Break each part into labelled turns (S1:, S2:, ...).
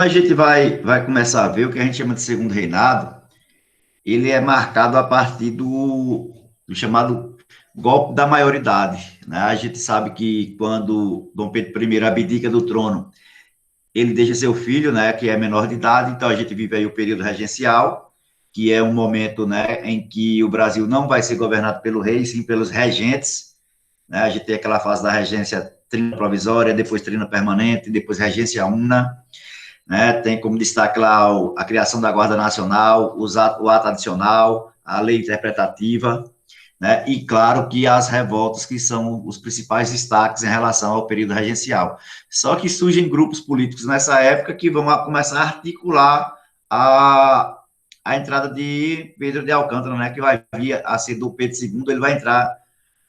S1: a gente vai começar a ver o que a gente chama de segundo reinado, ele é marcado a partir do chamado golpe da maioridade, né? A gente sabe que quando Dom Pedro I abdica do trono, ele deixa seu filho, né, que é menor de idade, então a gente vive aí o período regencial, que é um momento, né, em que o Brasil não vai ser governado pelo rei, sim pelos regentes, né? A gente tem aquela fase da regência trina provisória, depois trina permanente, depois regência una, né? Tem como destaque lá a criação da Guarda Nacional, o ato adicional, a lei interpretativa, né? E claro que as revoltas que são os principais destaques em relação ao período regencial. Só que surgem grupos políticos nessa época que vão começar a articular a, a entrada de Pedro de Alcântara, né? Que vai vir a ser do Pedro II, ele vai entrar,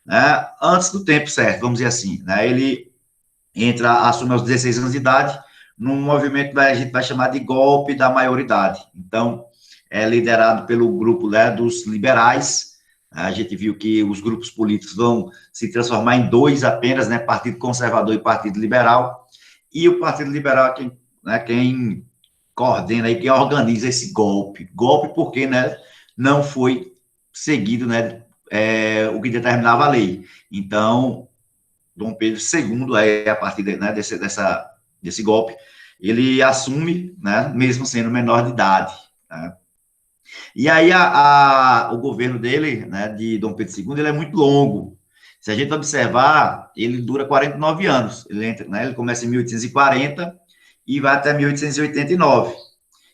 S1: né, antes do tempo certo, vamos dizer assim, né? Ele entra, assume aos 16 anos de idade, num movimento que a gente vai chamar de golpe da maioridade. Então, é liderado pelo grupo, né, dos liberais. A gente viu que os grupos políticos vão se transformar em dois apenas, né, Partido Conservador e Partido Liberal. E o Partido Liberal é quem, né, quem coordena e quem organiza esse golpe. Golpe porque, né, não foi seguido, né, o que determinava a lei. Então, Dom Pedro II, aí, a partir de, né, desse golpe, ele assume, né, mesmo sendo menor de idade. Né? E aí o governo dele, né, de Dom Pedro II, ele é muito longo. Se a gente observar, ele dura 49 anos. Ele, entra, né, ele começa em 1840 e vai até 1889.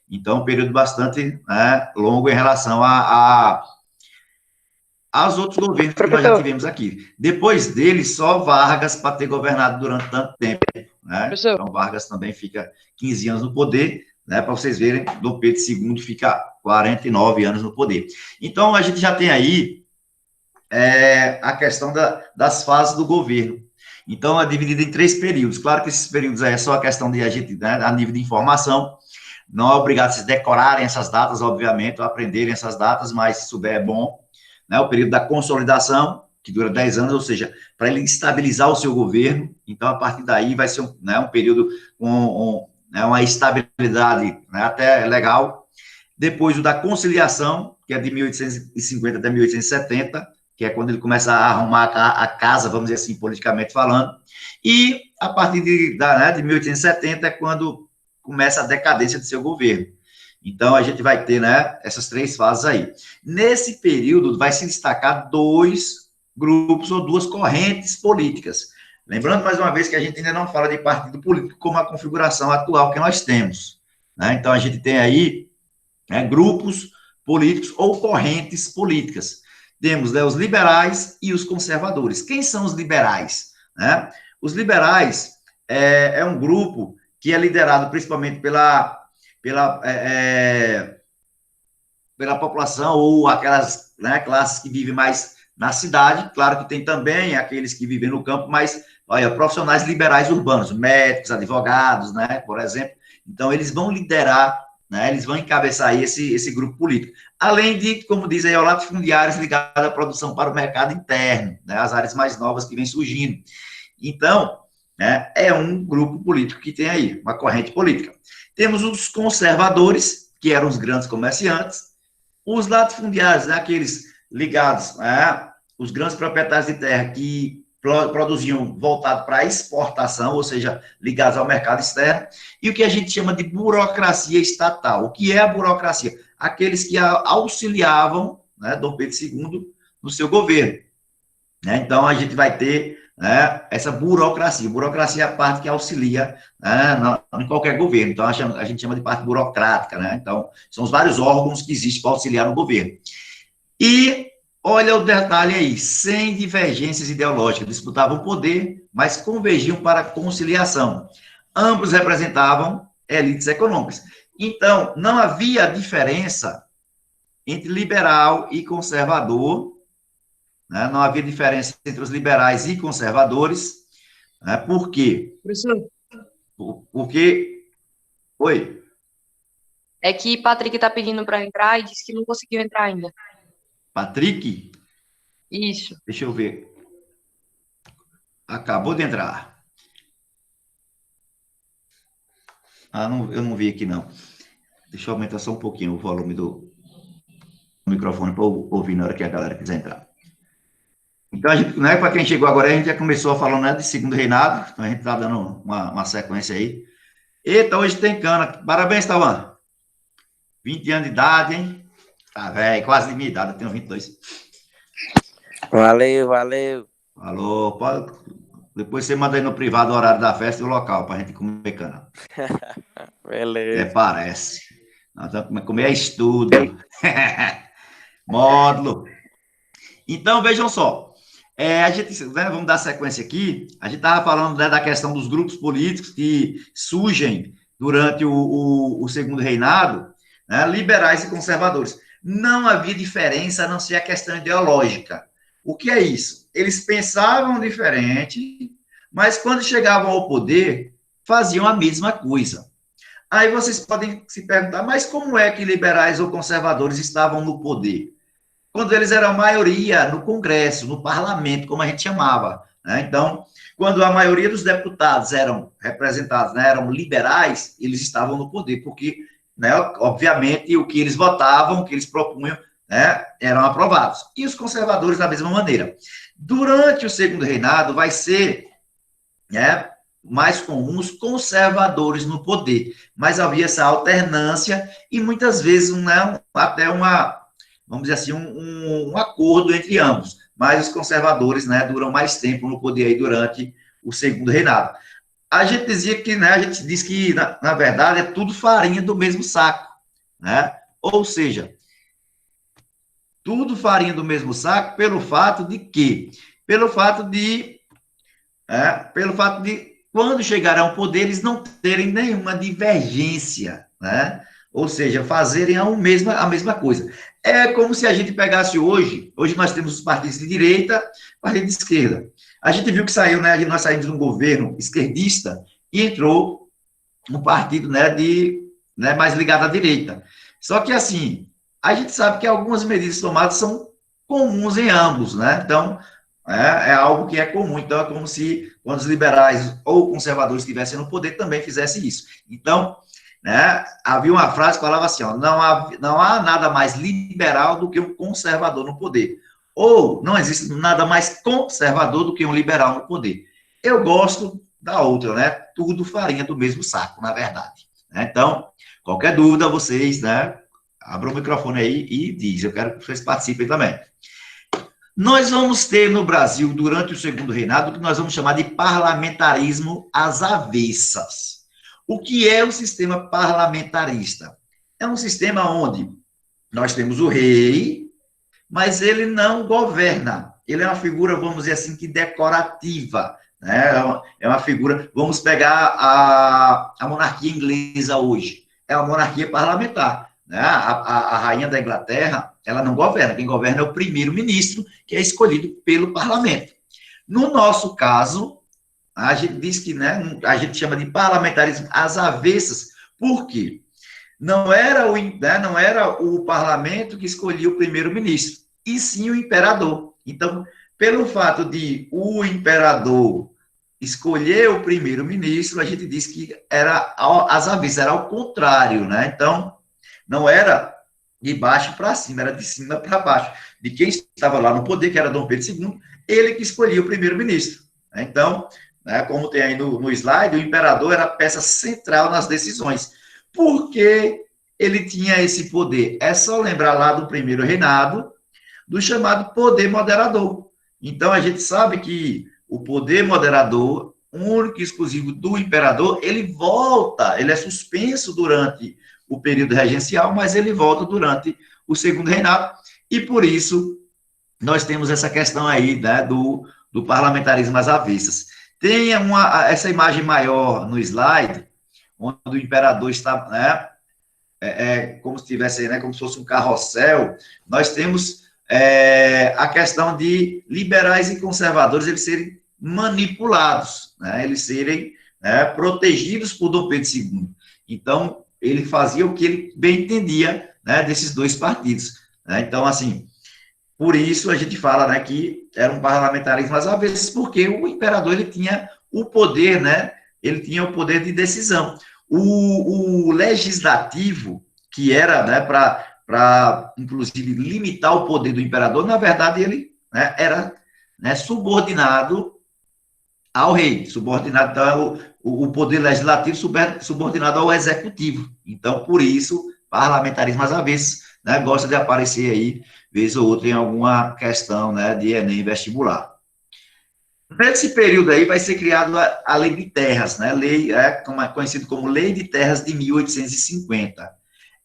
S1: Então, um período bastante, né, longo em relação aos outros governos que nós já
S2: Professor,
S1: tivemos aqui. Depois dele, só Vargas para ter governado durante tanto tempo. Né?
S2: professor,
S1: Então, Vargas também fica 15 anos no poder, né? Para vocês verem, Dom Pedro II fica 49 anos no poder. Então, a gente já tem aí a questão das fases do governo. Então, é dividido em três períodos. Claro que esses períodos é só a questão de a gente, né, a nível de informação. Não é obrigado a vocês decorarem essas datas, obviamente, ou aprenderem essas datas, mas se souber é bom. Né? O período da consolidação, que dura 10 anos, ou seja, para ele estabilizar o seu governo. Então, a partir daí, vai ser um período com né, uma estabilidade, né, até legal. Depois, o da conciliação, que é de 1850 até 1870, que é quando ele começa a arrumar a casa, vamos dizer assim, politicamente falando. E a partir de 1870 é quando começa a decadência do seu governo. Então, a gente vai ter, né, essas três fases aí. Nesse período, vai se destacar dois grupos ou duas correntes políticas. Lembrando, mais uma vez, que a gente ainda não fala de partido político como a configuração atual que nós temos. Né? Então, a gente tem aí, né, grupos políticos ou correntes políticas. Temos, né, os liberais e os conservadores. Quem são os liberais? Né? Os liberais é um grupo que é liderado principalmente pela, pela população ou aquelas, né, classes que vivem mais na cidade. Claro que tem também aqueles que vivem no campo, mas, olha, profissionais liberais urbanos, médicos, advogados, né, por exemplo. Então, eles vão liderar, né, eles vão encabeçar esse grupo político. Além de, como diz aí, latifundiários ligados à produção para o mercado interno, né, as áreas mais novas que vêm surgindo. Então, né, é um grupo político que tem aí, uma corrente política. Temos os conservadores, que eram os grandes comerciantes, os latifundiários, né, aqueles ligados, né, os grandes proprietários de terra que produziam voltado para a exportação, ou seja, ligados ao mercado externo, e o que a gente chama de burocracia estatal. O que é a burocracia? Aqueles que auxiliavam, né, Dom Pedro II no seu governo. Né? Então, a gente vai ter, né, essa burocracia. Burocracia é a parte que auxilia, né, em qualquer governo. Então, a gente chama de parte burocrática. Né? Então, são os vários órgãos que existem para auxiliar no governo. E olha o detalhe aí, sem divergências ideológicas, disputavam o poder, mas convergiam para a conciliação. Ambos representavam elites econômicas. Então, não havia diferença entre liberal e conservador, né? Não havia diferença entre os liberais e conservadores. Né? Por quê?
S2: professor,
S1: Porque. Oi,
S2: é que Patrick tá pedindo para entrar e disse que não conseguiu entrar ainda.
S1: Patrick,
S2: Isso.
S1: deixa eu ver. Acabou de entrar. Não, eu não vi aqui, não. Deixa eu aumentar só um pouquinho o volume do microfone para ouvir na hora que a galera quiser entrar. Então, a gente, né, para quem chegou agora, a gente já começou a falar, né, de segundo reinado, então a gente está dando uma sequência aí. Eita, hoje tem cana. Parabéns, Tawan. 20 anos de idade, hein? Tá velho, quase de minha idade, eu tenho 22.
S3: Valeu, valeu.
S1: Falou, pode... Depois você manda aí no privado o horário da festa e o local para a gente comer cana.
S3: Beleza.
S1: Até parece. Nós vamos comer estudo. Módulo. Então, vejam só. A gente, né, vamos dar sequência aqui. A gente estava falando, né, da questão dos grupos políticos que surgem durante o segundo reinado, né, liberais e conservadores. Não havia diferença a não ser a questão ideológica. O que é isso? Eles pensavam diferente, mas quando chegavam ao poder, faziam a mesma coisa. Aí vocês podem se perguntar, mas como é que liberais ou conservadores estavam no poder? Quando eles eram maioria no Congresso, no parlamento, como a gente chamava, né? Então, quando a maioria dos deputados eram representados, né, eram liberais, eles estavam no poder, porque, né, obviamente, o que eles votavam, o que eles propunham, né, eram aprovados. E os conservadores, da mesma maneira. Durante o segundo reinado, vai ser, né, mais comum os conservadores no poder, mas havia essa alternância e muitas vezes, né, até vamos dizer assim, um acordo entre ambos. Mas os conservadores, né, duram mais tempo no poder aí durante o segundo reinado. A gente dizia que, né, a gente diz que, na verdade, é tudo farinha do mesmo saco, né? Ou seja, tudo farinha do mesmo saco pelo fato de que, pelo fato de quando chegarem ao poder, eles não terem nenhuma divergência, né? Ou seja, fazerem a mesma coisa. É como se a gente pegasse hoje nós temos os partidos de direita, partido de esquerda. A gente viu que saiu, né, nós saímos de um governo esquerdista e entrou um partido, né, mais ligado à direita. Só que, assim, a gente sabe que algumas medidas tomadas são comuns em ambos, né? Então, é algo que é comum. Então, é como se quando os liberais ou conservadores estivessem no poder, também fizessem isso. Então, né, havia uma frase que falava assim, ó, não há nada mais liberal do que um conservador no poder. Ou não existe nada mais conservador do que um liberal no poder. Eu gosto da outra, né? Tudo farinha do mesmo saco, na verdade. Então, qualquer dúvida, vocês, né, abram o microfone aí e diz. Eu quero que vocês participem também. Nós vamos ter no Brasil, durante o segundo reinado, o que nós vamos chamar de parlamentarismo às avessas. O que é o sistema parlamentarista? É um sistema onde nós temos o rei, mas ele não governa. Ele é uma figura, vamos dizer assim, que decorativa. Né? É uma figura... Vamos pegar a monarquia inglesa hoje. É uma monarquia parlamentar. Né? A rainha da Inglaterra, ela não governa. Quem governa é o primeiro-ministro, que é escolhido pelo parlamento. No nosso caso, a gente diz que, né, a gente chama de parlamentarismo às avessas. Por quê? Não era o parlamento que escolhia o primeiro-ministro, e sim o imperador. Então, pelo fato de o imperador escolher o primeiro-ministro, a gente diz que era às avessas, era ao contrário, né? Então, não era de baixo para cima, era de cima para baixo. De quem estava lá no poder, que era Dom Pedro II, ele que escolhia o primeiro-ministro. Então, né, como tem aí no slide, o imperador era a peça central nas decisões. Por que ele tinha esse poder? É só lembrar lá do primeiro reinado, do chamado poder moderador. Então, a gente sabe que o poder moderador, único e exclusivo do imperador, ele é suspenso durante o período regencial, mas ele volta durante o segundo reinado, e por isso nós temos essa questão aí, né, do parlamentarismo às avessas. Tem essa imagem maior no slide, onde o imperador está, né, como se tivesse, né, como se fosse um carrossel. Nós temos a questão de liberais e conservadores eles serem manipulados, né, eles serem, né, protegidos por Dom Pedro II. Então, ele fazia o que ele bem entendia, né, desses dois partidos. Né? Então, assim, por isso a gente fala, né, que era um parlamentarismo às avessas, porque o imperador ele tinha o poder, né, ele tinha o poder de decisão. O legislativo, que era, né, para, inclusive, limitar o poder do imperador, na verdade, ele, né, era, né, subordinado ao rei, subordinado então, o poder legislativo subordinado ao executivo. Então, por isso, parlamentarismo, às vezes, né, gosta de aparecer aí, vez ou outra, em alguma questão, né, de Enem vestibular. Nesse período aí vai ser criada a Lei de Terras, né, lei, conhecido como Lei de Terras de 1850.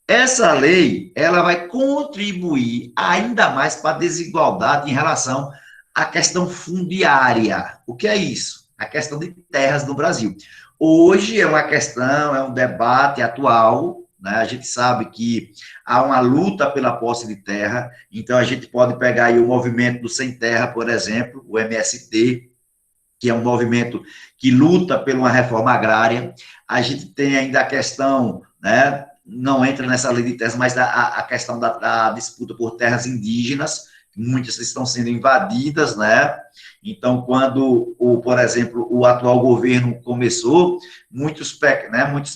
S1: Essa lei, ela vai contribuir ainda mais para a desigualdade em relação à questão fundiária. O que é isso? A questão de terras no Brasil. Hoje é uma questão, é um debate atual, né? A gente sabe que há uma luta pela posse de terra, então a gente pode pegar aí o movimento do Sem Terra, por exemplo, o MST, que é um movimento que luta por uma reforma agrária. A gente tem ainda a questão, né, não entra nessa lei de terras, mas a questão da disputa por terras indígenas, muitas estão sendo invadidas, né? Então, quando, por exemplo, o atual governo começou, muitos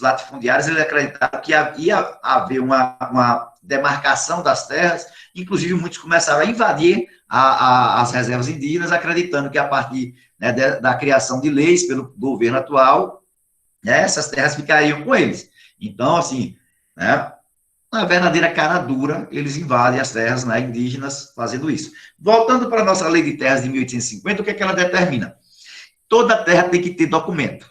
S1: latifundiários eles acreditaram que ia haver uma demarcação das terras, inclusive muitos começaram a invadir as reservas indígenas, acreditando que a partir, né, da criação de leis pelo governo atual, né, essas terras ficariam com eles. Então, assim, né, uma verdadeira cara dura, eles invadem as terras, né, indígenas fazendo isso. Voltando para a nossa lei de terras de 1850, o que é que ela determina? Toda terra tem que ter documento.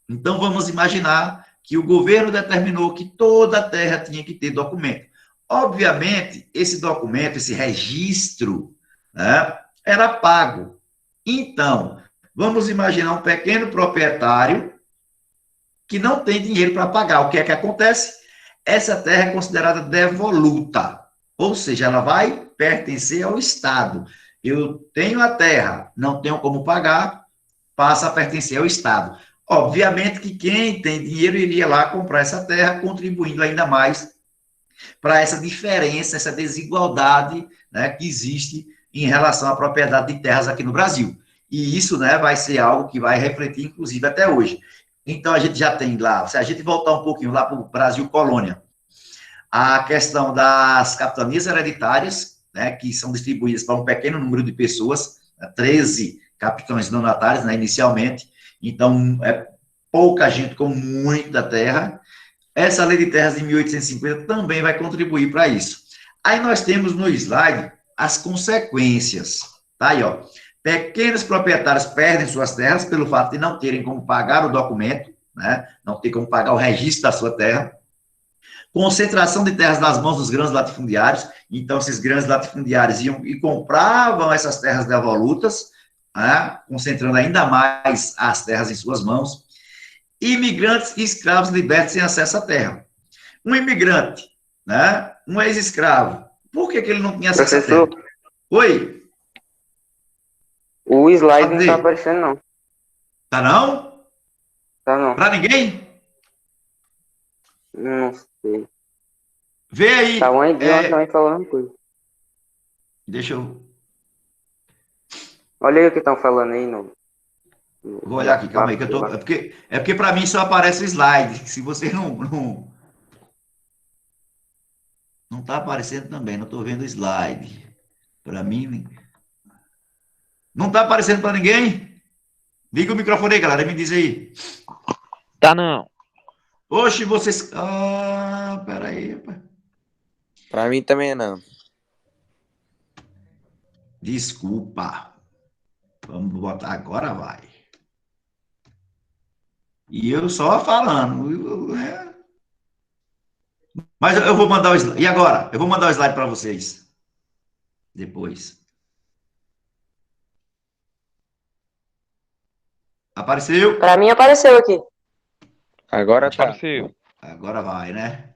S1: Então, vamos imaginar que o governo determinou que toda terra tinha que ter documento. Obviamente, esse documento, esse registro, né, era pago. Então, vamos imaginar um pequeno proprietário que não tem dinheiro para pagar. O que é que acontece? Essa terra é considerada devoluta, ou seja, ela vai pertencer ao Estado. Eu tenho a terra, não tenho como pagar, passa a pertencer ao Estado. Obviamente que quem tem dinheiro iria lá comprar essa terra, contribuindo ainda mais para essa diferença, essa desigualdade, né, que existe em relação à propriedade de terras aqui no Brasil. E isso, né, vai ser algo que vai refletir, inclusive, até hoje. Então, a gente já tem lá, se a gente voltar um pouquinho lá para o Brasil colônia, a questão das capitanias hereditárias, né, que são distribuídas para um pequeno número de pessoas, 13 capitães donatários, né, inicialmente, então é pouca gente com muita terra. Essa lei de terras de 1850 também vai contribuir para isso. Aí nós temos no slide as consequências, tá aí, ó. Pequenos proprietários perdem suas terras pelo fato de não terem como pagar o documento, né, não ter como pagar o registro da sua terra. Concentração de terras nas mãos dos grandes latifundiários, então esses grandes latifundiários iam e compravam essas terras devolutas, né, concentrando ainda mais as terras em suas mãos. Imigrantes e escravos libertos sem acesso à terra. Um imigrante, né, um ex-escravo, por que ele não tinha acesso à terra?
S4: Professor,
S1: Oi?
S4: o slide
S1: Pode
S4: não tá
S1: dizer.
S4: aparecendo, não.
S1: Tá não?
S4: Tá não.
S1: Para ninguém?
S4: Não sei.
S1: Vê aí.
S4: Tá um idioma também falando coisa.
S1: Deixa eu...
S4: Olha aí o que estão falando aí no
S1: Vou olhar aqui, calma aí, que eu tô... É porque para mim só aparece o slide. Se você não tá aparecendo também, não tô vendo o slide. Para mim... Não tá aparecendo para ninguém? Liga o microfone aí, galera, me diz aí.
S3: Tá não.
S1: Oxe, vocês... Ah, peraí, rapaz.
S3: Pra mim também não.
S1: Desculpa. Vamos botar, agora vai. E eu só falando. Mas eu vou mandar o slide. E agora? Eu vou mandar o slide para vocês. Depois. Apareceu?
S2: Pra mim apareceu aqui.
S3: Agora tá.
S5: Apareceu.
S1: Agora vai, né?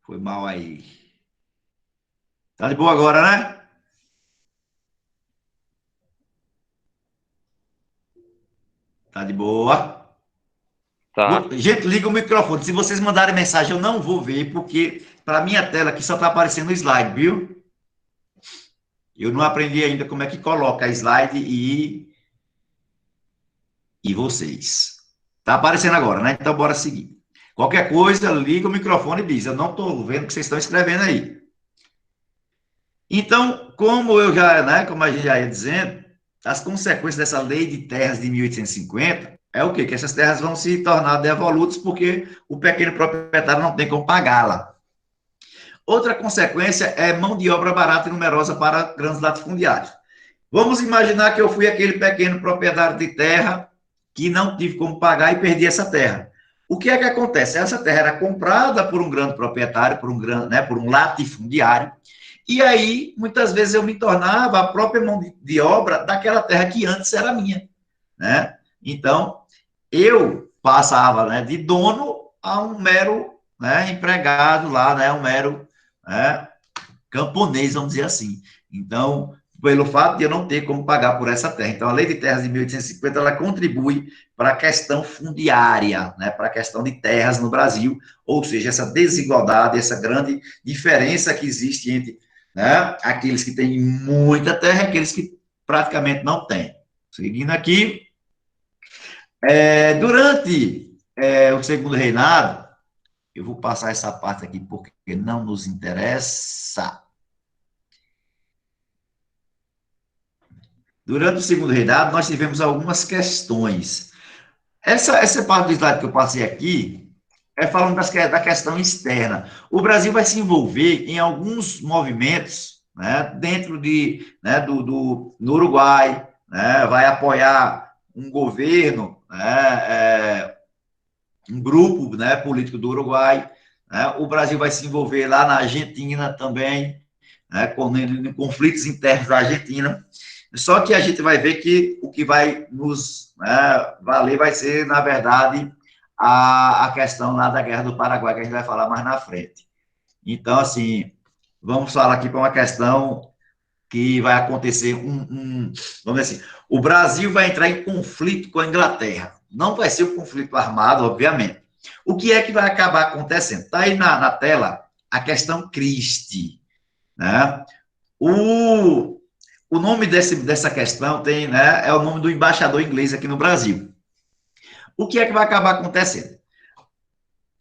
S1: Foi mal aí. Tá de boa agora, né? Tá de boa.
S5: Tá.
S1: Gente, liga o microfone. Se vocês mandarem mensagem, eu não vou ver, porque para minha tela aqui só tá aparecendo o slide, viu? Eu não aprendi ainda como é que coloca slide e vocês. Tá aparecendo agora, né? Então, bora seguir. Qualquer coisa, liga o microfone e diz, eu não estou vendo o que vocês estão escrevendo aí. Então, como eu já, né, como a gente já ia dizendo, as consequências dessa lei de terras de 1850 é o quê? Que essas terras vão se tornar devolutas porque o pequeno proprietário não tem como pagá-la. Outra consequência é mão de obra barata e numerosa para grandes latifundiários. Vamos imaginar que eu fui aquele pequeno proprietário de terra que não tive como pagar e perdi essa terra. O que é que acontece? Essa terra era comprada por um grande proprietário, por um grande, né, por um latifundiário, e aí, muitas vezes, eu me tornava a própria mão de obra daquela terra que antes era minha, né? Então, eu passava, né, de dono a um mero, né, empregado lá, né, um mero, né, camponês, vamos dizer assim. Então, pelo fato de eu não ter como pagar por essa terra. Então, a Lei de Terras de 1850, ela contribui para a questão fundiária, né, para a questão de terras no Brasil, ou seja, essa desigualdade, essa grande diferença que existe entre, né, aqueles que têm muita terra e aqueles que praticamente não têm. Seguindo aqui, durante o segundo reinado, eu vou passar essa parte aqui porque não nos interessa. Durante o segundo reinado, nós tivemos algumas questões. Essa parte do slide que eu passei aqui é falando da questão externa. O Brasil vai se envolver em alguns movimentos, né, dentro né, no Uruguai, né, vai apoiar um governo, né, um grupo, né, político do Uruguai. Né, o Brasil vai se envolver lá na Argentina também, né, em conflitos internos da Argentina. Só que a gente vai ver que o que vai nos, né, valer vai ser, na verdade, a questão lá da Guerra do Paraguai, que a gente vai falar mais na frente. Então, assim, vamos falar aqui para uma questão que vai acontecer vamos dizer assim, o Brasil vai entrar em conflito com a Inglaterra. Não vai ser um conflito armado, obviamente. O que é que vai acabar acontecendo? Está aí na tela a questão Christie, né? O nome dessa questão tem, né, é o nome do embaixador inglês aqui no Brasil. O que é que vai acabar acontecendo?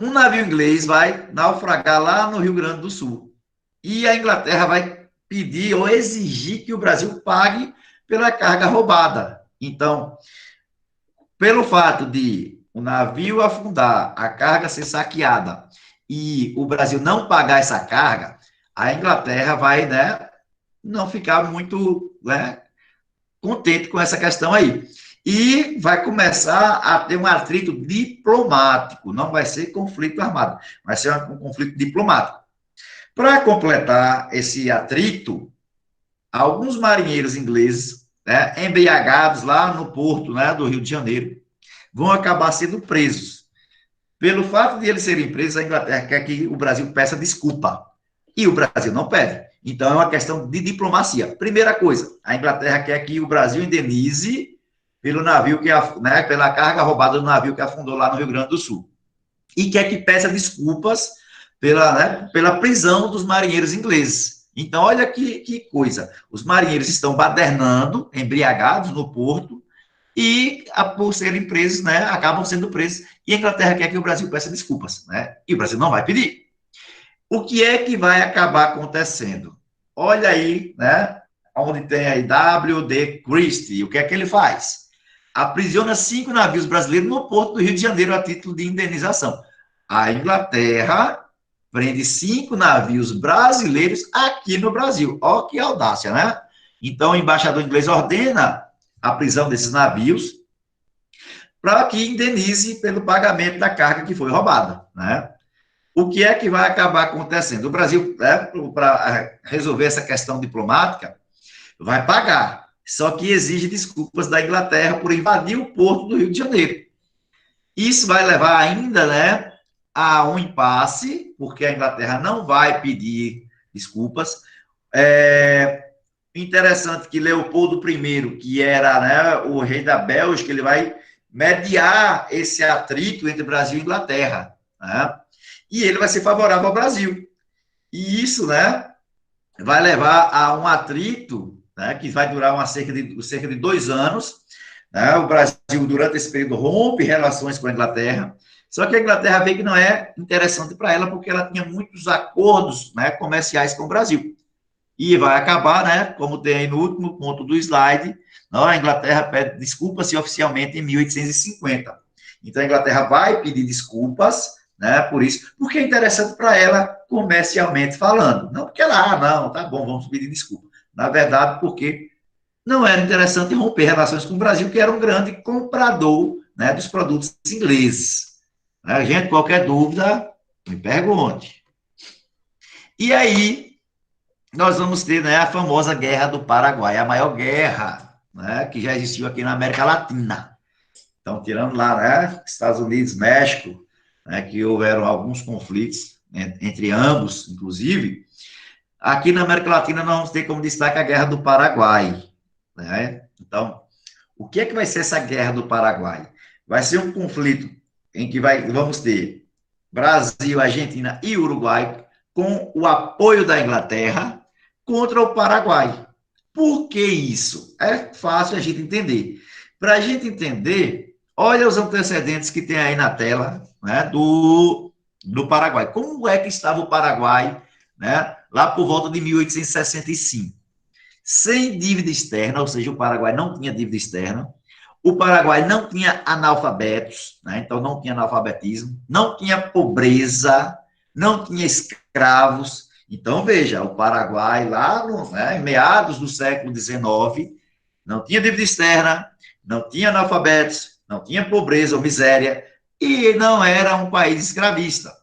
S1: Um navio inglês vai naufragar lá no Rio Grande do Sul. E a Inglaterra vai pedir ou exigir que o Brasil pague pela carga roubada. Então, pelo fato de o navio afundar, a carga ser saqueada e o Brasil não pagar essa carga, a Inglaterra vai, né, não ficar muito, né, contente com essa questão aí. E vai começar a ter um atrito diplomático, não vai ser conflito armado, vai ser um conflito diplomático. Para completar esse atrito, alguns marinheiros ingleses, né, embriagados lá no porto, né, do Rio de Janeiro, vão acabar sendo presos. Pelo fato de eles serem presos, a Inglaterra quer que o Brasil peça desculpa. E o Brasil não pede. Então, é uma questão de diplomacia. Primeira coisa, a Inglaterra quer que o Brasil indenize pelo navio né, pela carga roubada do navio que afundou lá no Rio Grande do Sul. E quer que peça desculpas pela prisão dos marinheiros ingleses. Então, olha que coisa. Os marinheiros estão badernando, embriagados no porto, e, por serem presos, né, acabam sendo presos. E a Inglaterra quer que o Brasil peça desculpas. Né? E o Brasil não vai pedir. O que é que vai acabar acontecendo? Olha aí, né, onde tem aí W.D. Christie, o que é que ele faz? Aprisiona 5 navios brasileiros no porto do Rio de Janeiro a título de indenização. A Inglaterra prende 5 navios brasileiros aqui no Brasil. Olha que audácia, né? Então, o embaixador inglês ordena a prisão desses navios para que indenize pelo pagamento da carga que foi roubada, né? O que é que vai acabar acontecendo? O Brasil, né, para resolver essa questão diplomática, vai pagar, só que exige desculpas da Inglaterra por invadir o porto do Rio de Janeiro. Isso vai levar ainda, né, a um impasse, porque a Inglaterra não vai pedir desculpas. Interessante que Leopoldo I, que era, né, o rei da Bélgica, ele vai mediar esse atrito entre Brasil e Inglaterra, né? E ele vai ser favorável ao Brasil. E isso, né, vai levar a um atrito, né, que vai durar cerca de 2 anos. Né? O Brasil, durante esse período, rompe relações com a Inglaterra, Só que a Inglaterra veio que não é interessante para ela, porque ela tinha muitos acordos, né, comerciais com o Brasil. E vai acabar, né, como tem aí no último ponto do slide, não, a Inglaterra pede desculpas oficialmente em 1850. Então, a Inglaterra vai pedir desculpas, né, por isso, porque é interessante para ela comercialmente falando. Não porque ela, não, tá bom, vamos pedir desculpa. Na verdade, porque não era interessante romper relações com o Brasil, que era um grande comprador, né, dos produtos ingleses. Né? Gente, qualquer dúvida, me pergunte. E aí, nós vamos ter, né, a famosa Guerra do Paraguai, a maior guerra, né, que já existiu aqui na América Latina. Então, tirando lá, né, Estados Unidos, México, né, que houveram alguns conflitos entre ambos, inclusive, aqui na América Latina nós vamos ter como destaque a Guerra do Paraguai. Né? Então, o que é que vai ser essa Guerra do Paraguai? Vai ser um conflito em que vamos ter Brasil, Argentina e Uruguai com o apoio da Inglaterra contra o Paraguai. Por que isso? É fácil a gente entender. Para a gente entender, olha os antecedentes que tem aí na tela, né, do Paraguai. Como é que estava o Paraguai, né, lá por volta de 1865? Sem dívida externa, ou seja, o Paraguai não tinha dívida externa, o Paraguai não tinha analfabetos, né, então não tinha analfabetismo, não tinha pobreza, não tinha escravos. Então, veja, o Paraguai, lá em meados do século XIX, não tinha dívida externa, não tinha analfabetos, não tinha pobreza ou miséria, e não era um país escravista.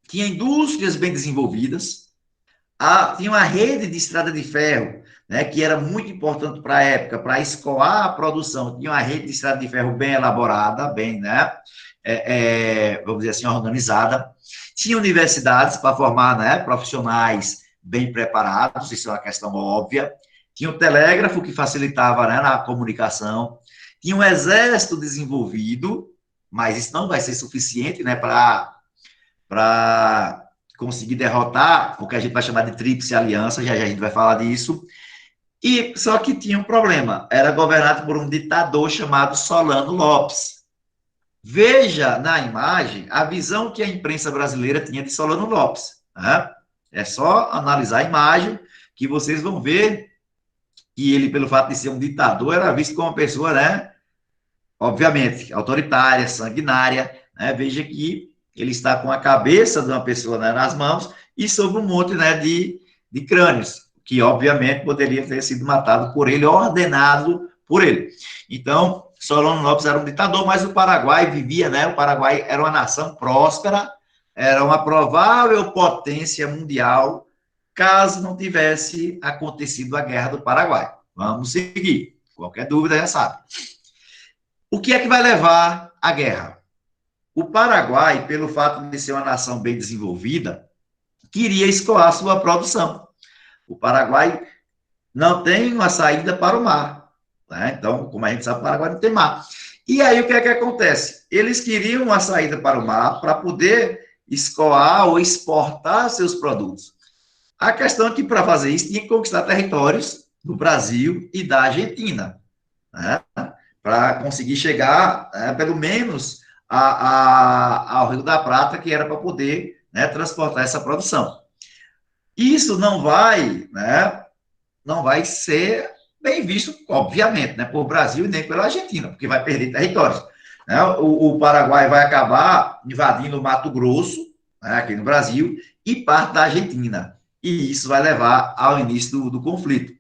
S1: Tinha indústrias bem desenvolvidas, tinha uma rede de estrada de ferro, né, que era muito importante para a época, para escoar a produção. Tinha uma rede de estrada de ferro bem elaborada, bem, né, vamos dizer assim, organizada. Tinha universidades para formar, né, profissionais bem preparados, isso é uma questão óbvia. Tinha o telégrafo, que facilitava, né, na comunicação. Tinha um exército desenvolvido, mas isso não vai ser suficiente, né, para conseguir derrotar o que a gente vai chamar de Tríplice Aliança, já a gente vai falar disso. E só que tinha um problema, era governado por um ditador chamado Solano Lopes. Veja na imagem a visão que a imprensa brasileira tinha de Solano Lopes. Né? É só analisar a imagem que vocês vão ver que ele, pelo fato de ser um ditador, era visto como uma pessoa, né, obviamente, autoritária, sanguinária. Né? Veja que ele está com a cabeça de uma pessoa, né, nas mãos e sobre um monte, né, de crânios, que obviamente poderia ter sido matado por ele, ordenado por ele. Então, Solano Lopes era um ditador, mas o Paraguai vivia, né, o Paraguai era uma nação próspera, era uma provável potência mundial, caso não tivesse acontecido a Guerra do Paraguai. Vamos seguir. Qualquer dúvida já sabe. O que é que vai levar à guerra? O Paraguai, pelo fato de ser uma nação bem desenvolvida, queria escoar sua produção. O Paraguai não tem uma saída para o mar. Né? Então, como a gente sabe, o Paraguai não tem mar. E aí, o que é que acontece? Eles queriam uma saída para o mar para poder escoar ou exportar seus produtos. A questão é que, para fazer isso, tinha que conquistar territórios do Brasil e da Argentina, né? Para conseguir chegar, pelo menos, ao Rio da Prata, que era para poder, né, transportar essa produção. Isso não vai, né, não vai ser bem visto, obviamente, né, por Brasil e nem pela Argentina, porque vai perder territórios. Né? O Paraguai vai acabar invadindo o Mato Grosso, né, aqui no Brasil, e parte da Argentina. E isso vai levar ao início do conflito.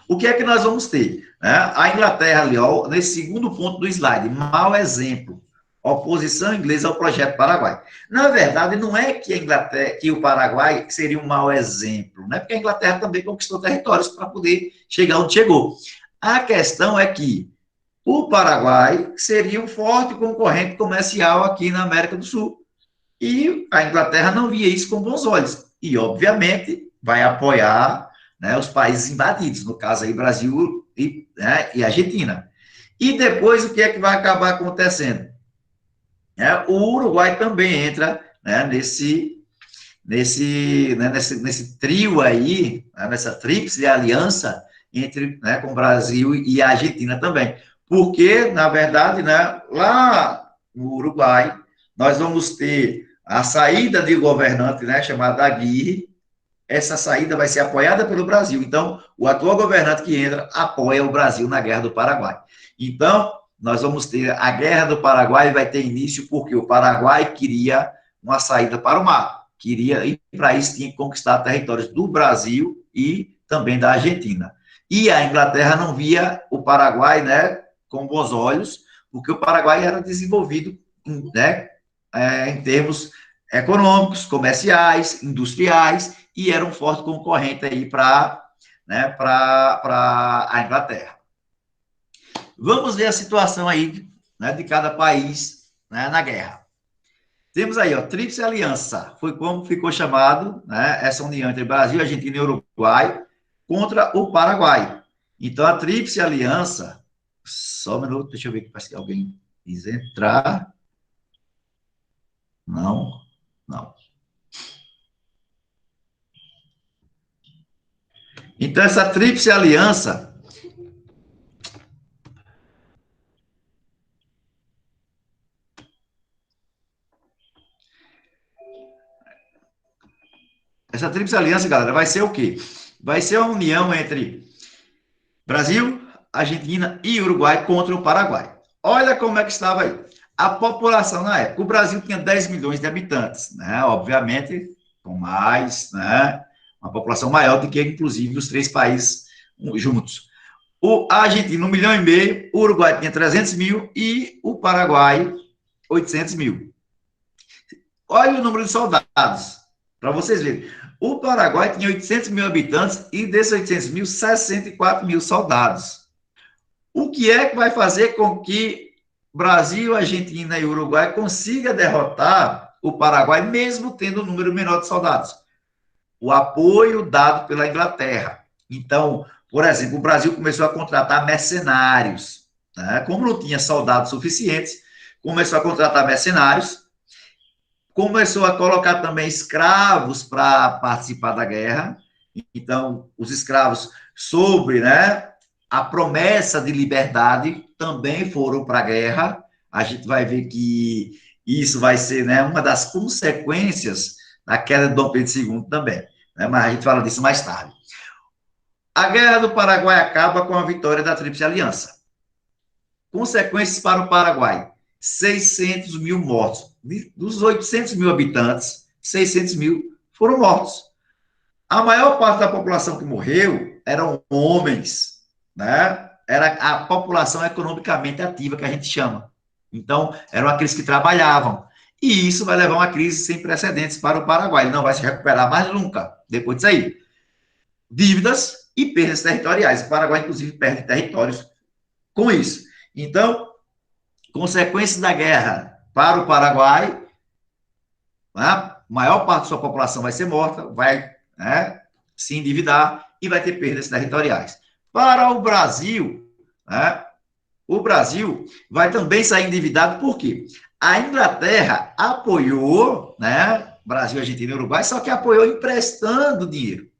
S1: O que é que nós vamos ter? Né? A Inglaterra, ali, ó, nesse segundo ponto do slide, mau exemplo. Oposição inglesa ao projeto Paraguai. Na verdade, não é que a Inglaterra, que o Paraguai seria um mau exemplo, né? Porque a Inglaterra também conquistou territórios para poder chegar onde chegou. A questão é que o Paraguai seria um forte concorrente comercial aqui na América do Sul. E a Inglaterra não via isso com bons olhos. E, obviamente, vai apoiar, né, os países invadidos, no caso aí Brasil e Argentina. E depois, o que é que vai acabar acontecendo? O Uruguai também entra, né, nesse trio aí, né, nessa tríplice aliança entre, né, com o Brasil e a Argentina também. Porque, na verdade, né, lá no Uruguai, nós vamos ter a saída de um governante, né, chamado Aguirre. Essa saída vai ser apoiada pelo Brasil. Então, o atual governante que entra apoia o Brasil na Guerra do Paraguai. Então, nós vamos ter a Guerra do Paraguai, vai ter início porque o Paraguai queria uma saída para o mar. Queria, e para isso tinha que conquistar territórios do Brasil e também da Argentina. E a Inglaterra não via o Paraguai, né, com bons olhos, porque o Paraguai era desenvolvido, né, em termos econômicos, comerciais, industriais, e era um forte concorrente aí para, né, para a Inglaterra. Vamos ver a situação aí, né, de cada país, né, na guerra. Temos aí, ó, Tríplice Aliança, foi como ficou chamado, né, essa união entre Brasil, Argentina e Uruguai contra o Paraguai. Então, a Tríplice Aliança, só um minuto, deixa eu ver que parece que alguém quis entrar. Não. Então, essa Tríplice Aliança, galera, vai ser o quê? Vai ser uma união entre Brasil, Argentina e Uruguai contra o Paraguai. Olha como é que estava aí. A população na época, o Brasil tinha 10 milhões de habitantes, né? Obviamente, com mais, né? Uma população maior do que, inclusive, os 3 países juntos. A Argentina, 1,5 milhão, o Uruguai tinha 300 mil e o Paraguai, 800 mil. Olha o número de soldados, para vocês verem. O Paraguai tinha 800 mil habitantes e desses 800 mil, 64 mil soldados. O que é que vai fazer com que Brasil, Argentina e Uruguai consiga derrotar o Paraguai, mesmo tendo um número menor de soldados? O apoio dado pela Inglaterra. Então, por exemplo, o Brasil começou a contratar mercenários, né? Como não tinha soldados suficientes, começou a contratar mercenários, começou a colocar também escravos para participar da guerra. Então, os escravos, sobre, né, a promessa de liberdade, também foram para a guerra. A gente vai ver que isso vai ser, né, uma das consequências da queda de Dom Pedro II também, né, mas a gente fala disso mais tarde. A Guerra do Paraguai acaba com a vitória da Tríplice Aliança. Consequências para o Paraguai: 600 mil mortos. Dos 800 mil habitantes, 600 mil foram mortos. A maior parte da população que morreu eram homens, né? Era a população economicamente ativa, que a gente chama. Então, eram aqueles que trabalhavam. E isso vai levar a uma crise sem precedentes para o Paraguai. Ele não vai se recuperar mais nunca, depois disso aí. Dívidas e perdas territoriais. O Paraguai, inclusive, perde territórios com isso. Então, consequências da guerra para o Paraguai, né? A maior parte da sua população vai ser morta, vai, né, se endividar e vai ter perdas territoriais. Para o Brasil, né, o Brasil vai também sair endividado, por quê? A Inglaterra apoiou, né, Brasil, Argentina e Uruguai, só que apoiou emprestando dinheiro.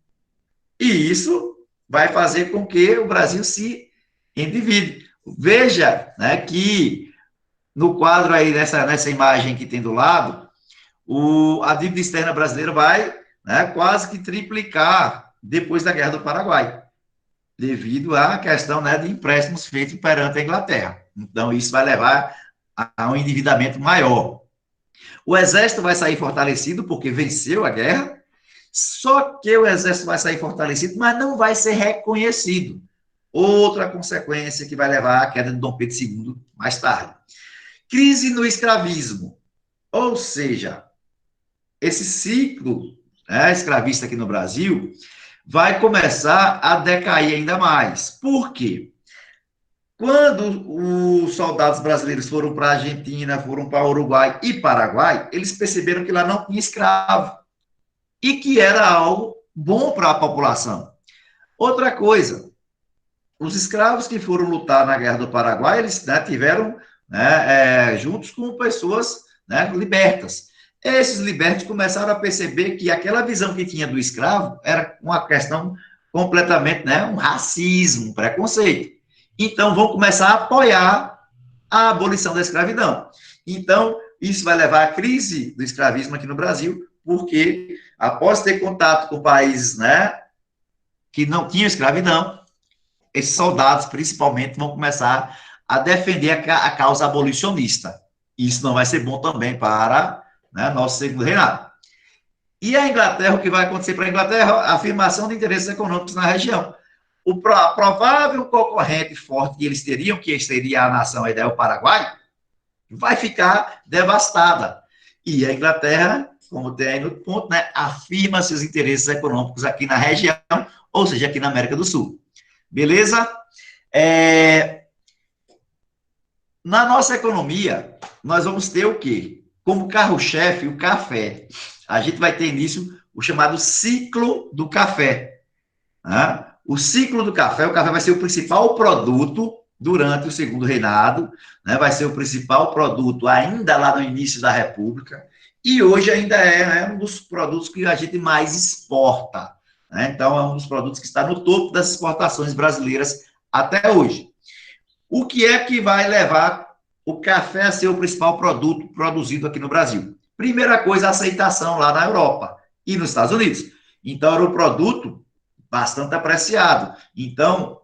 S1: E isso vai fazer com que o Brasil se endivide. Veja, né, que no quadro aí, nessa imagem que tem do lado, a dívida externa brasileira vai, né, quase que triplicar depois da Guerra do Paraguai, devido à questão, né, de empréstimos feitos perante a Inglaterra. Então, isso vai levar a um endividamento maior. O Exército vai sair fortalecido porque venceu a guerra, só que o Exército vai sair fortalecido, mas não vai ser reconhecido. Outra consequência que vai levar à queda de Dom Pedro II mais tarde. Crise no escravismo. Ou seja, esse ciclo, né, escravista aqui no Brasil vai começar a decair ainda mais. Por quê? Quando os soldados brasileiros foram para a Argentina, foram para o Uruguai e Paraguai, eles perceberam que lá não tinha escravo e que era algo bom para a população. Outra coisa, os escravos que foram lutar na Guerra do Paraguai, eles, né, tiveram, né, juntos com pessoas, né, libertas. Esses libertos começaram a perceber que aquela visão que tinha do escravo era uma questão completamente, né, um racismo, um preconceito. Então, vão começar a apoiar a abolição da escravidão. Então, isso vai levar à crise do escravismo aqui no Brasil, porque após ter contato com países, né, que não tinham escravidão, esses soldados, principalmente, vão começar a defender a causa abolicionista. Isso não vai ser bom também para, né, nosso segundo reinado. E a Inglaterra, o que vai acontecer para a Inglaterra? A afirmação de interesses econômicos na região. A provável concorrente forte que eles teriam, que seria a nação aí, o Paraguai, vai ficar devastada. E a Inglaterra, como tem aí no ponto, né, afirma seus interesses econômicos aqui na região, ou seja, aqui na América do Sul. Beleza? Na nossa economia, nós vamos ter o quê? Como carro-chefe, o café. A gente vai ter início o chamado ciclo do café. Né? O ciclo do café, o café vai ser o principal produto durante o segundo reinado, né? Vai ser o principal produto ainda lá no início da República, e hoje ainda é, né, um dos produtos que a gente mais exporta. Né? Então, é um dos produtos que está no topo das exportações brasileiras até hoje. O que é que vai levar o café a ser o principal produto produzido aqui no Brasil? Primeira coisa, a aceitação lá na Europa e nos Estados Unidos. Então, era um produto bastante apreciado. Então,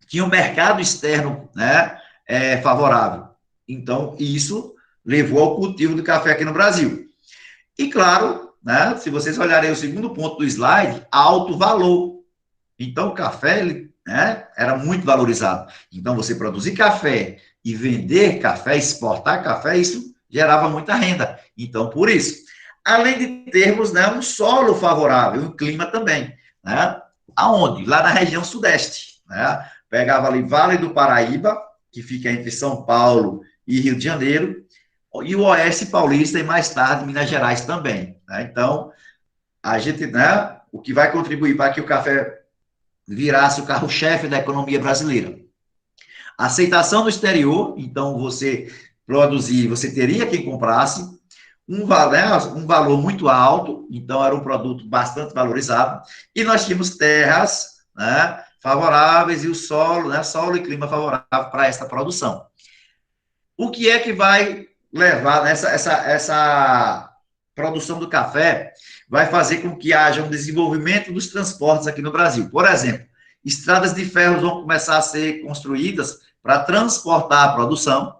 S1: tinha um mercado externo, né, favorável. Então, isso levou ao cultivo do café aqui no Brasil. E, claro, né, se vocês olharem o segundo ponto do slide, alto valor. Então, o café, ele, né, era muito valorizado. Então, você produzir café e vender café, exportar café, isso gerava muita renda. Então, por isso. Além de termos, né, um solo favorável, um clima também. Né? Aonde? Lá na região sudeste. Né? Pegava ali Vale do Paraíba, que fica entre São Paulo e Rio de Janeiro, e o Oeste Paulista, e mais tarde Minas Gerais também. Né? Então, a gente, né, o que vai contribuir para que o café virasse o carro-chefe da economia brasileira. Aceitação no exterior, então você produzir, você teria quem comprasse, um valor muito alto, então era um produto bastante valorizado, e nós tínhamos terras, né, favoráveis e o solo, né, solo e clima favorável para essa produção. O que é que vai levar essa produção do café? Vai fazer com que haja um desenvolvimento dos transportes aqui no Brasil. Por exemplo, estradas de ferro vão começar a ser construídas para transportar a produção,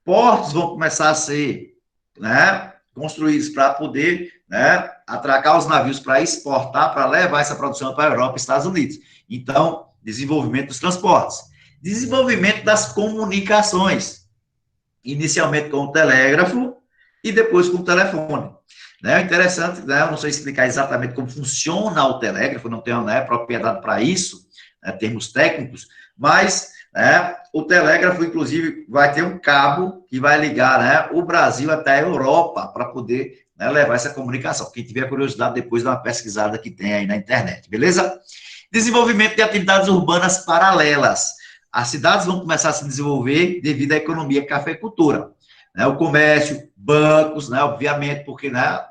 S1: portos vão começar a ser, né, construídos para poder, né, atracar os navios para exportar, para levar essa produção para a Europa e Estados Unidos. Então, desenvolvimento dos transportes. Desenvolvimento das comunicações. Inicialmente com o telégrafo e depois com o telefone. Né? Interessante, né? Eu não sei explicar exatamente como funciona o telégrafo, não tenho, né, propriedade para isso, né, termos técnicos, mas, né, o telégrafo, inclusive, vai ter um cabo que vai ligar, né, o Brasil até a Europa para poder, né, levar essa comunicação. Quem tiver curiosidade, depois dá uma pesquisada que tem aí na internet, beleza? Desenvolvimento de atividades urbanas paralelas. As cidades vão começar a se desenvolver devido à economia cafeicultura. Né? O comércio, bancos, né, obviamente, porque, né,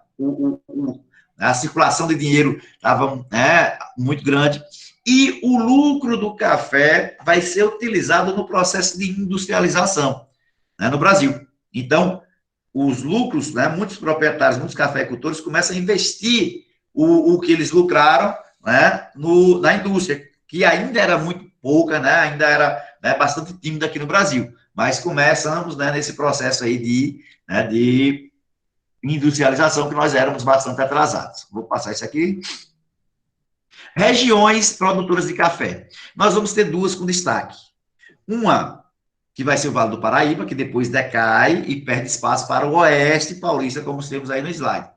S1: a circulação de dinheiro estava, né, muito grande, e o lucro do café vai ser utilizado no processo de industrialização, né, no Brasil. Então, os lucros, né, muitos proprietários, muitos cafeicultores começam a investir o que eles lucraram, né, na indústria, que ainda era muito pouca, né, ainda era, né, bastante tímida aqui no Brasil, mas começamos, né, nesse processo aí de industrialização, que nós éramos bastante atrasados. Vou passar isso aqui. Regiões produtoras de café. Nós vamos ter duas com destaque. Uma, que vai ser o Vale do Paraíba, que depois decai e perde espaço para o Oeste Paulista, como temos aí no slide.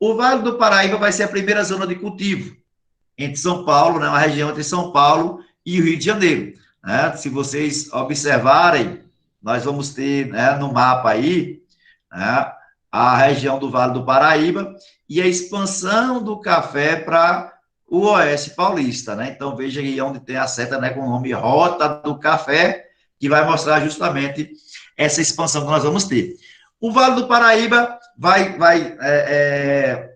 S1: O Vale do Paraíba vai ser a primeira zona de cultivo entre São Paulo, né, uma região entre São Paulo e o Rio de Janeiro. Né? Se vocês observarem, nós vamos ter, né, no mapa aí, né, a região do Vale do Paraíba e a expansão do café para o Oeste Paulista, né? Então, veja aí onde tem a seta, né, com o nome Rota do Café, que vai mostrar justamente essa expansão que nós vamos ter. O Vale do Paraíba vai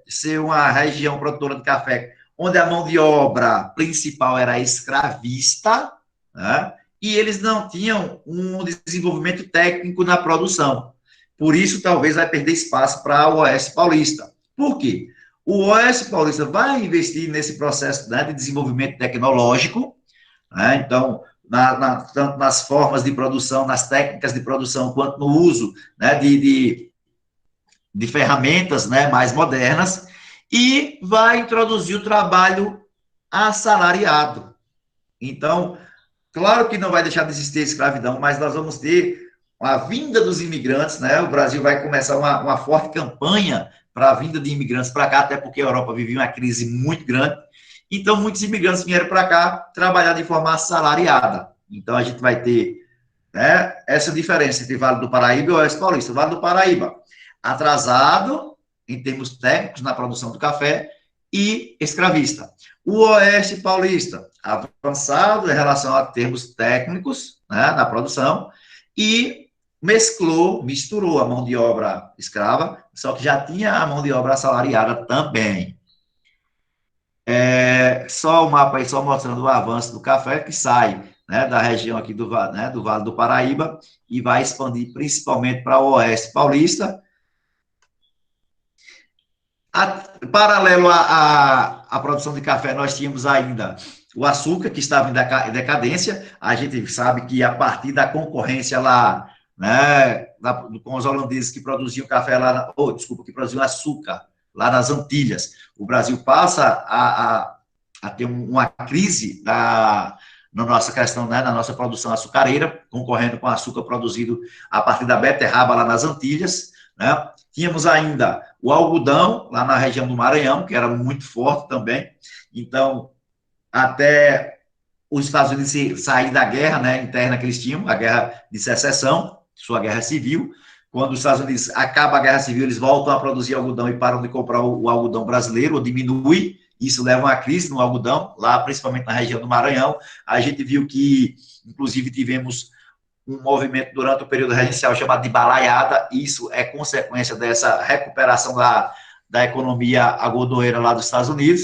S1: ser uma região produtora de café onde a mão de obra principal era escravista, né? E eles não tinham um desenvolvimento técnico na produção. por isso talvez vai perder espaço para o Oeste Paulista. Por quê? O Oeste Paulista vai investir nesse processo, né, de desenvolvimento tecnológico, né? Então, tanto nas formas de produção, nas técnicas de produção, quanto no uso, né, de ferramentas, né, mais modernas, e vai introduzir o trabalho assalariado. Então, claro que não vai deixar de existir a escravidão, mas nós vamos ter a vinda dos imigrantes, né? O Brasil vai começar uma forte campanha para a vinda de imigrantes para cá, até porque a Europa vivia uma crise muito grande. Então, muitos imigrantes vieram para cá trabalhar de forma assalariada. Então, a gente vai ter, né, essa diferença entre Vale do Paraíba e Oeste Paulista. O Vale do Paraíba, atrasado em termos técnicos na produção do café e escravista. O Oeste Paulista, avançado em relação a termos técnicos, né, na produção, e misturou a mão de obra escrava, só que já tinha a mão de obra assalariada também. Só o mapa aí, só mostrando o avanço do café, que sai, né, da região aqui né, do Vale do Paraíba e vai expandir principalmente para o Oeste Paulista. Paralelo à produção de café, nós tínhamos ainda o açúcar, que estava em decadência. A gente sabe que a partir da concorrência lá, né, com os holandeses que produziam café lá, que produziam açúcar lá nas Antilhas, o Brasil passa a ter uma crise na nossa questão, né, na nossa produção açucareira, concorrendo com açúcar produzido a partir da beterraba lá nas Antilhas, né? Tínhamos ainda o algodão, lá na região do Maranhão, que era muito forte também. Então, até os Estados Unidos sair da guerra, né, interna que eles tinham, a guerra de secessão, sua guerra civil. Quando os Estados Unidos acaba a guerra civil, eles voltam a produzir algodão e param de comprar o algodão brasileiro, ou diminui. Isso leva a uma crise no algodão, lá principalmente na região do Maranhão. A gente viu que, inclusive, tivemos um movimento durante o período regencial chamado de balaiada. Isso é consequência dessa recuperação da economia algodoeira lá dos Estados Unidos.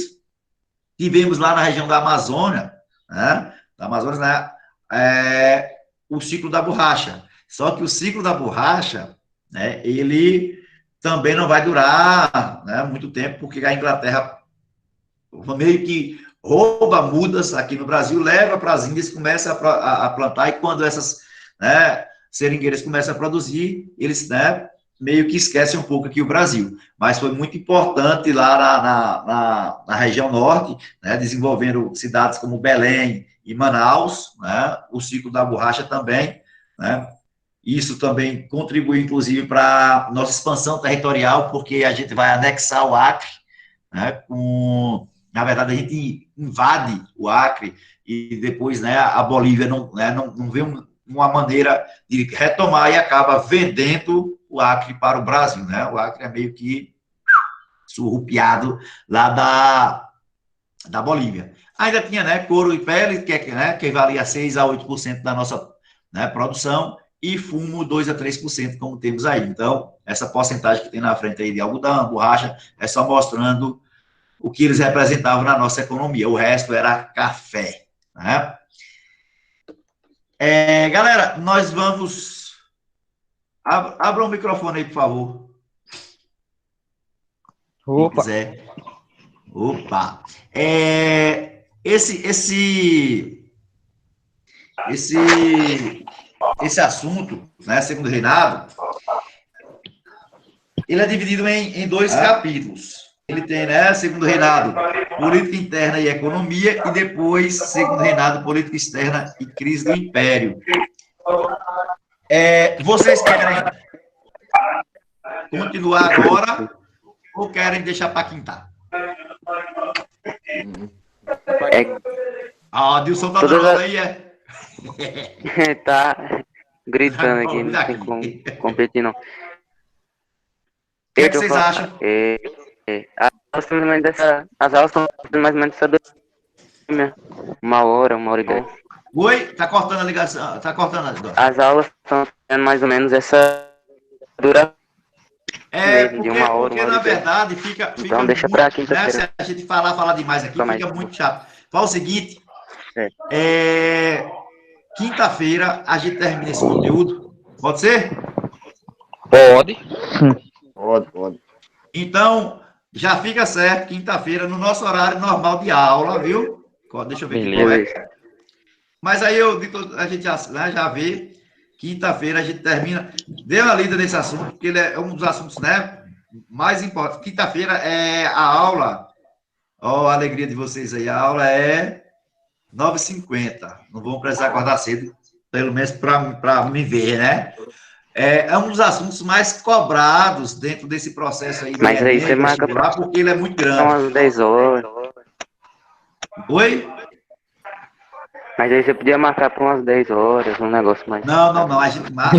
S1: Tivemos lá na região da Amazônia, né, o ciclo da borracha. Só que o ciclo da borracha, né, ele também não vai durar, né, muito tempo, porque a Inglaterra meio que rouba mudas aqui no Brasil, leva para as Índias, começa a plantar, e quando essas, né, seringueiras começam a produzir, eles, né, meio que esquecem um pouco aqui o Brasil. Mas foi muito importante lá na região norte, né, desenvolvendo cidades como Belém e Manaus, né, o ciclo da borracha também, né. Isso também contribui, inclusive, para a nossa expansão territorial, porque a gente vai anexar o Acre, né, na verdade, a gente invade o Acre e depois, né, a Bolívia não vê uma maneira de retomar e acaba vendendo o Acre para o Brasil, né? O Acre é meio que surrupiado lá da Bolívia. Ainda tinha, né, couro e pele, que valia 6 a 8% da nossa, né, produção, e fumo 2 a 3%, como temos aí. Então, essa porcentagem que tem na frente aí de algodão, borracha, é só mostrando o que eles representavam na nossa economia. O resto era café, né? Galera, nós vamos... Abra o microfone aí, por favor.
S3: Opa.
S1: Quem quiser. Opa. Esse assunto, né, segundo Reinado, ele é dividido em 2 capítulos. Ele tem, né, segundo Reinado, política interna e economia, e depois, segundo Reinado, política externa e crise do império. Vocês querem continuar agora ou querem deixar para quintar? Dilson tá dando aula aí,
S4: Tá gritando aqui, não tem como competir, não.
S1: O que é que vocês acham?
S4: As aulas são mais ou menos dessa uma hora e 10.
S1: Oi? Tá cortando a ligação? Tá cortando a...
S4: As aulas são mais ou menos essa duração.
S1: De uma hora, porque na verdade fica
S4: então deixa para quinta-feira.
S1: Né, se a gente falar demais aqui, fica muito chato. Fala o seguinte, quinta-feira a gente termina esse conteúdo, pode ser?
S3: Pode.
S5: Pode.
S1: Então, já fica certo, quinta-feira, no nosso horário normal de aula, viu? Deixa eu ver aqui qual é. Mas aí a gente já vê, quinta-feira a gente termina. Dê uma lida nesse assunto, porque ele é um dos assuntos, né, mais importantes. Quinta-feira é a aula. Ó, a alegria de vocês aí. A aula é 9h50. Não vão precisar acordar cedo, pelo menos para me ver, né? É um dos assuntos mais cobrados dentro desse processo aí.
S4: Mas aí você marca
S1: para porque ele é muito grande.
S4: umas 10 horas.
S1: Oi?
S4: Mas aí você podia marcar para umas 10 horas, um negócio mais.
S1: Não. A gente marca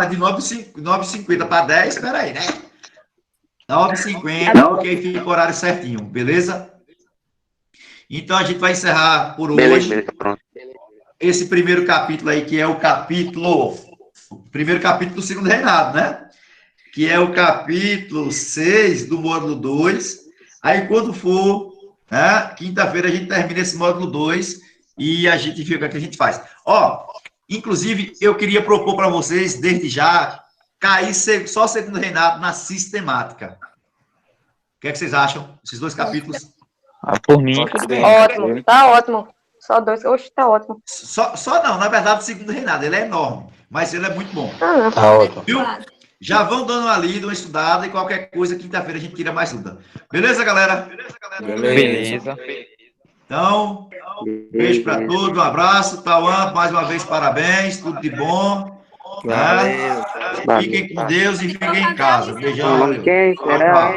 S1: de 9h50 para 10, espera aí, né? 9h50, porque aí fica o horário certinho, beleza? Então a gente vai encerrar por hoje.
S4: Beleza, pronto.
S1: Esse primeiro capítulo aí, que é o primeiro capítulo do segundo reinado, né? Que é o capítulo 6 do módulo 2. Aí, quando for, né, quinta-feira, a gente termina esse módulo 2 e a gente vê o que a gente faz. Ó, inclusive, eu queria propor para vocês, desde já, cair só segundo reinado na sistemática. O que é que vocês acham? Esses dois capítulos?
S3: Por mim, tudo bem.
S2: Ótimo, tá ótimo. Só 2. Oxe, tá ótimo.
S1: Só não, na verdade, o segundo reinado, ele é enorme, mas ele é muito bom.
S5: Tá ótimo.
S1: Viu? Já vão dando uma lida, uma estudada, e qualquer coisa, quinta-feira a gente tira mais dúvida. Beleza, galera?
S3: Beleza.
S1: Então, beijo para todos, um abraço. Tauan, mais uma vez, parabéns, tudo de bom. Né? Fiquem com Deus e fiquem em casa. Beijão, valeu.
S4: Quem será?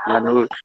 S4: Boa noite.